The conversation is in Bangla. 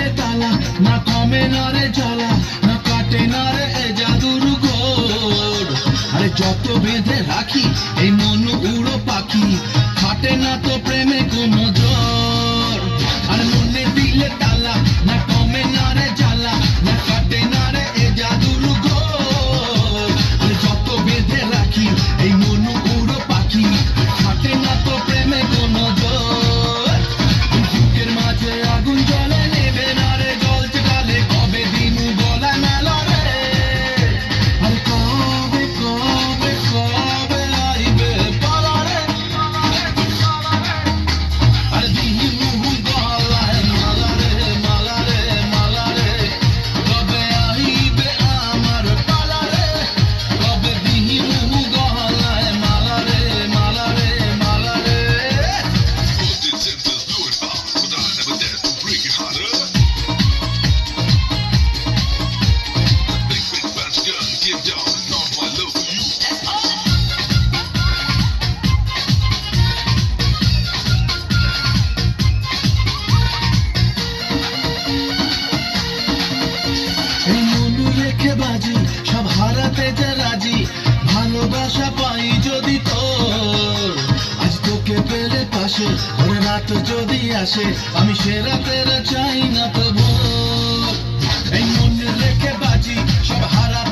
দিলে তালা, না কমে না রে জ্বালা, না কাটে না রে এ জাদুর ঘোর। আরে যত বেঁধে রাখি এই মন উড়ো পাখি, ফাটে না তো প্রেমে কোনো জোর। আর মনে দিলে তালা, না কমে না রে জ্বালা, না কাটে না রে এ জাদুর ঘোর। আরে যত বেঁধে রাখি এই মন উড়ো পাখি, ফাটে না তো প্রেমে কোনো জোর। বুকের মাঝে আগুন জ্বলে, নেবে না রে জল চেকালে, কবে দিনু গলা মেলা রে। আর কবে কবে কবে আইবে পালা রে। আর দিনু গলায় মালা রে, মালা রে, মালা রে। কবে আইবে আমার পালা রে, কবে দিনু গলায় মালা রে, মালা রে, মালা রে। এই মনু রেখে বাজি, সব হারাতে যে রাজি, ভালোবাসা পাই যদি তোর। আজ তোকে পেলে পাশে, ওরে রাত যদি আসে, আমি সে রাতের চাই না তো ভোর। এই মনু রেখে বাজি, সব হারাতে